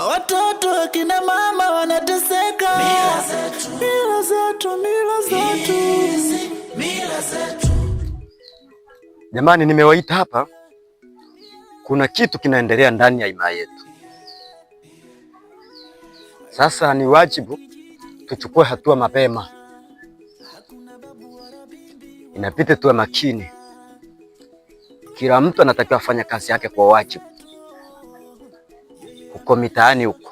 Watoto kina mama wanateseka. Mila zetu. Jamani, nimewaita hapa, kuna kitu kinaendelea ndani ya himaya yetu. Sasa ni wajibu tuchukue hatua mapema, inapite tuwe makini. Kila mtu anatakiwa afanya kazi yake kwa wajibu. Huko mitaani huko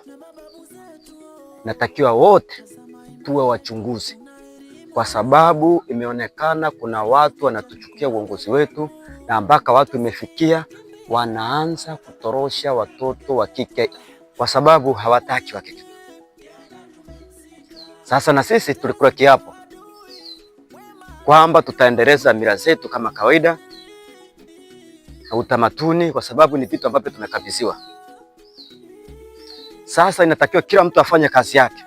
natakiwa wote tuwe wachunguzi, kwa sababu imeonekana kuna watu wanatuchukia uongozi wetu, na mpaka watu imefikia wanaanza kutorosha watoto wa kike kwa sababu hawataki wa kike. Sasa na sisi tulikula kiapo kwamba tutaendeleza mila zetu kama kawaida na utamaduni, kwa sababu ni vitu ambavyo tumekabidhiwa. Sasa inatakiwa kila mtu afanye kazi yake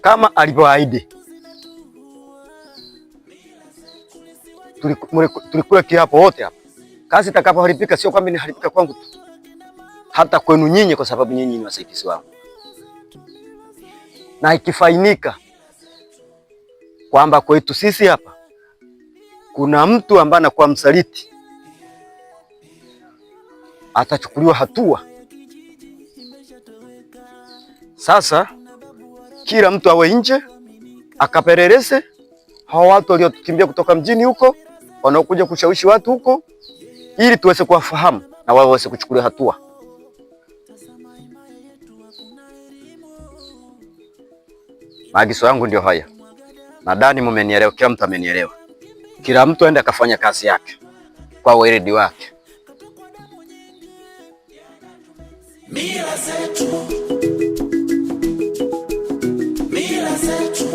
kama alivyoahidi. Tulikula kiapo wote hapa. Kazi itakapoharibika sio kwamba inaharibika kwangu tu, hata kwenu nyinyi, kwa sababu nyinyi ni wasaidizi wangu. Na ikifainika kwamba kwetu sisi hapa kuna mtu ambaye anakuwa msaliti, atachukuliwa hatua. Sasa kila mtu awe nje akapeleleze hao watu waliotukimbia kutoka mjini huko, wanaokuja kushawishi watu huko, ili tuweze kuwafahamu na wao waweze kuchukulia hatua. Maagizo yangu ndio haya. Nadhani mmenielewa, kila mtu amenielewa. Kila mtu aende akafanya kazi yake kwa weledi wake. Mila zetu. Mila zetu.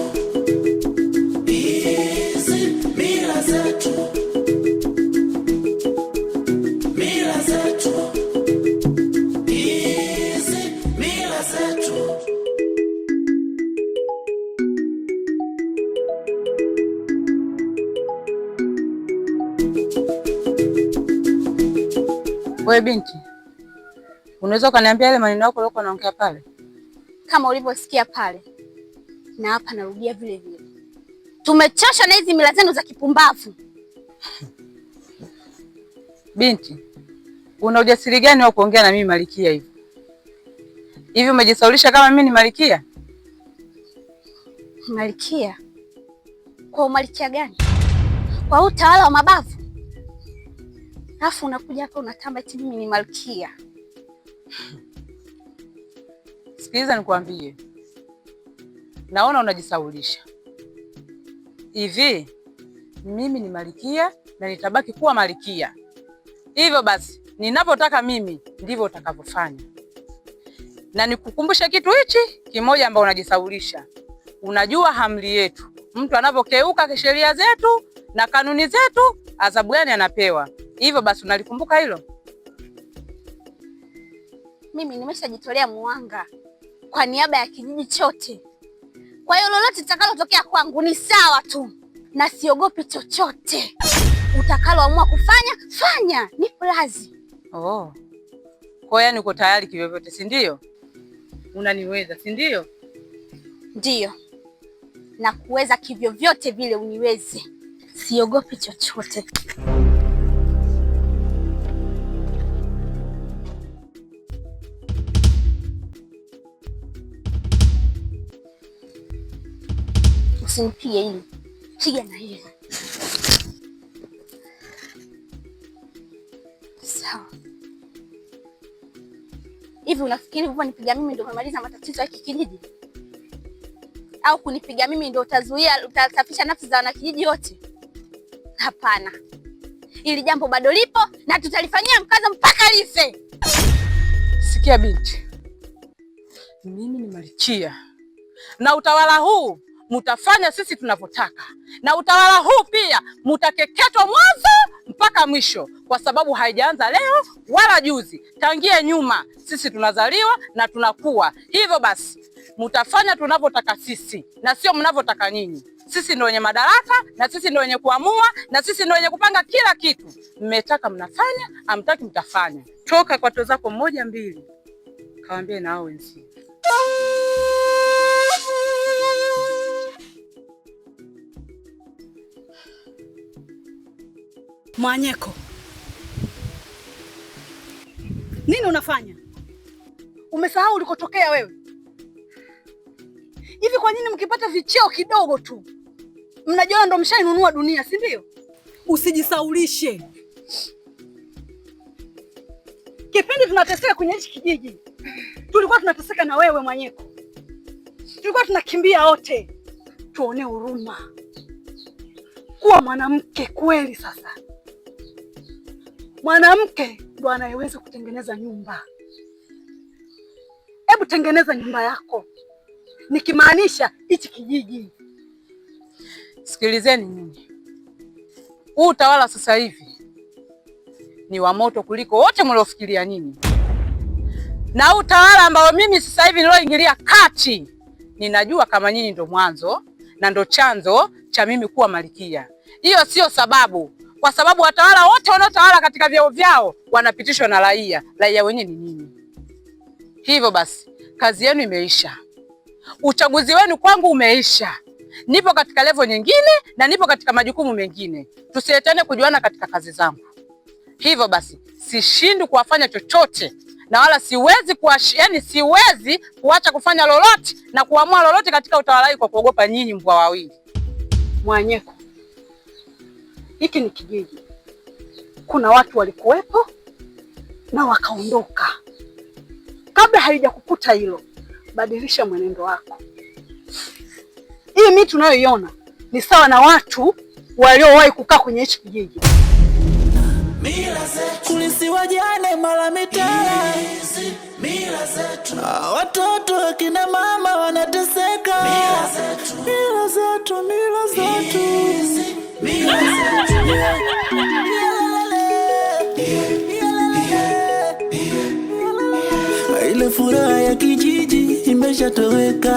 Hizi mila zetu. Mila zetu. Hizi mila zetu. Wewe binti, unaweza ukaniambia yale maneno yako uliokuwa unaongea pale? Kama ulivyosikia pale, na hapa narudia vile vile. Tumechoshwa na hizi mila zenu za kipumbavu. Binti, una ujasiri gani wa kuongea na mimi Malikia hivi? Hivi umejisaulisha kama mimi ni Malikia? Malikia? Kwa umalikia gani? Kwa utawala wa mabavu? Alafu unakuja hapa unatamba eti mimi ni Malkia. Sikiliza nikwambie. Naona unajisaulisha. Hivi mimi ni Malkia na nitabaki kuwa Malkia. Hivyo basi, ninapotaka mimi ndivyo utakavyofanya. Na nikukumbusha kitu hichi kimoja ambao unajisaulisha. Unajua amri yetu. Mtu anapokeuka sheria zetu na kanuni zetu, adhabu gani anapewa? Hivyo basi unalikumbuka hilo? Mimi nimeshajitolea muhanga kwa niaba ya kijiji chote. Kwa hiyo lolote litakalotokea kwangu ni sawa tu, na siogopi chochote. Utakaloamua kufanya, fanya, nipo lazi. Oh. Kwa hiyo uko tayari kivyovyote, si ndio? Unaniweza, si ndio? Ndio. Na kuweza kivyovyote vile uniweze. Siogopi chochote. Usinipige hili. Piga na hili. Sawa. Hivi unafikiri hivyo nipiga mimi ndio umemaliza matatizo ya kijiji? Au kunipiga mimi ndio utasafisha nafsi za wanakijiji wote? Hapana. Hili jambo bado lipo na tutalifanyia mkazo mpaka life. Sikia binti. Mimi ni Malkia. Na utawala huu mutafanya sisi tunavyotaka, na utawala huu pia mutakeketwa mwanzo mpaka mwisho, kwa sababu haijaanza leo wala juzi. Tangie nyuma sisi tunazaliwa na tunakuwa. Hivyo basi mutafanya tunavyotaka sisi na sio mnavyotaka nyinyi. Sisi ndio wenye madaraka na sisi ndio wenye kuamua na sisi ndio wenye kupanga kila kitu. Mmetaka mnafanya, hamtaki mtafanya. Toka kwa tozo zako 1 2, kawaambie na hao wenzio. Mwanyeko, nini unafanya? Umesahau ulikotokea wewe? Hivi kwa nini mkipata vicheo kidogo tu mnajiona ndo mshainunua dunia, si ndio? Usijisaulishe. Kipindi tunateseka kwenye hichi kijiji, tulikuwa tunateseka na wewe Mwanyeko. Tulikuwa tunakimbia wote. Tuone huruma. Kuwa mwanamke kweli sasa. Mwanamke ndo anayeweza kutengeneza nyumba. Hebu tengeneza nyumba yako. Nikimaanisha hichi kijiji. Sikilizeni nyinyi. Huu utawala sasa hivi ni wa moto kuliko wote mliofikiria nyinyi. Na utawala ambao mimi sasa hivi niloingilia kati, ninajua kama nyinyi ndo mwanzo na ndo chanzo cha mimi kuwa malkia. Hiyo sio sababu, kwa sababu watawala wote wanaotawala katika vyao vyao wanapitishwa na raia. Raia wenyewe ni nyinyi. Hivyo basi kazi yenu imeisha. Uchaguzi wenu kwangu umeisha. Nipo katika level nyingine na nipo katika majukumu mengine. Tusiletane kujuana katika kazi zangu. Hivyo basi sishindi kuwafanya chochote na wala siwezi kuacha kufanya lolote na kuamua lolote katika utawala huu kwa kuogopa nyinyi mbwa wawili. Mwanyeko, hiki ni kijiji. Kuna watu walikuwepo na wakaondoka. Kabla haijakukuta hilo, badilisha mwenendo wako. Hii miti tunayoiona ni sawa na watu waliowahi kukaa kwenye hichi kijiji. Mila zetu kulisiwajane mara mitala. Mila zetu watoto kina mama wanateseka. Mila zetu, mila zetu, mila zetu, mila zetu. Ile furaha ya kijiji imeshatoweka.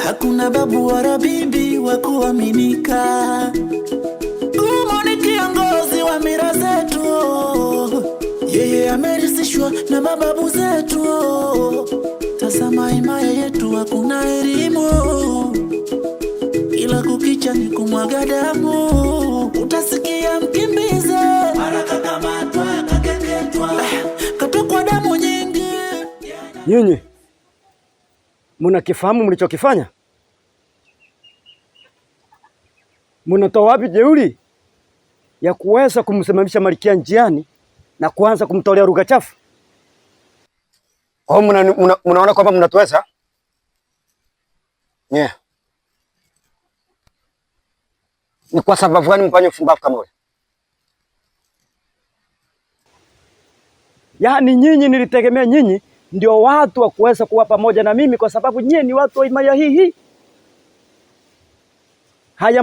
Hakuna babu wala bibi wa kuaminika. Gumo ni kiongozi wa mila zetu. Yeye amerisishwa na mababu zetu. Tazama himaya yetu hakuna elimu. Ila kukicha ni kumwaga damu. Utasikia mkimbize mara kakamatwa kakeketwa katokwa damu nyingi. Nyinyi mnakifahamu mlichokifanya? Mnatoa wapi jeuri ya kuweza kumsimamisha malkia njiani na kuanza kumtolea lugha chafu? Kwa mnaona kwamba mnatuweza? Yeah. Ni kwa sababu gani mfanye ufumbavu kama ule? Yaani nyinyi nilitegemea nyinyi ndio watu wa kuweza kuwa pamoja na mimi, kwa sababu nyinyi ni watu wa himaya hii. Haya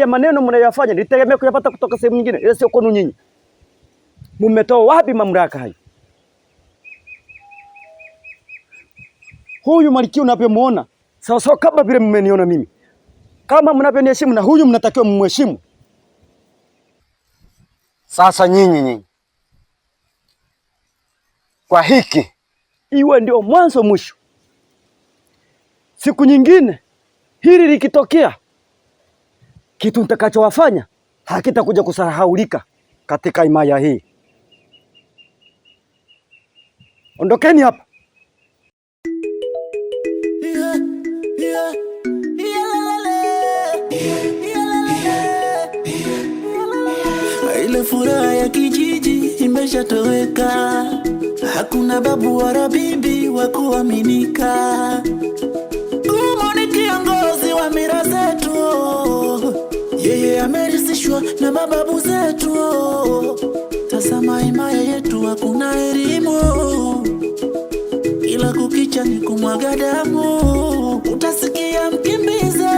maneno mnayofanya nilitegemea kuyapata kutoka sehemu nyingine, ile sio kwenu nyinyi. Mmetoa wapi mamlaka hayo? Huyu malkia unavyomuona sawa kama vile mmeniona mimi. Kama mnavyoniheshimu na huyu mnatakiwa mmheshimu. Sasa nyinyi kwa hiki iwe ndio mwanzo mwisho. Siku nyingine hili likitokea, kitu nitakachowafanya hakitakuja kusahaulika katika himaya hii. Ondokeni hapa. Ile furaha ya kijiji imeshatoweka. Hakuna babu wala bibi wa kuaminika. Gumo ni kiongozi wa mila zetu. Yeye amerisishwa na mababu zetu. Tazama himaya yetu hakuna elimu. Ila kukicha ni kumwaga damu. Utasikia mkimbize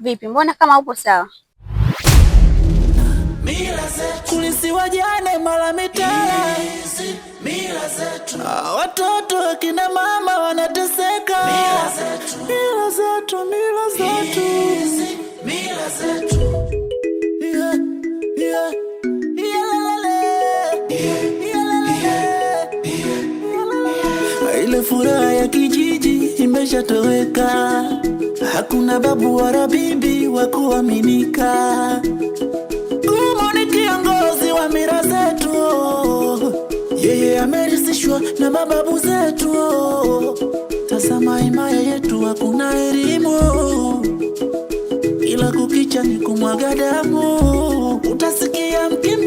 Vipi, mbona kama upo sawa? Mila zetu kulisi wajane mara mitala, mila zetu watoto akina mama wanateseka. Mila zetu, mila zetu, mila zetu, mila zetu. Yeah, yeah, yeah. Ile furaha ya kijiji imeshatoweka, hakuna babu wala bibi wa kuaminika. Kiongozi wa mila zetu, yeye amerisishwa na mababu zetu. Tazama himaya yetu, hakuna elimu, ila kukicha ni kumwaga damu. Utasikia mkimya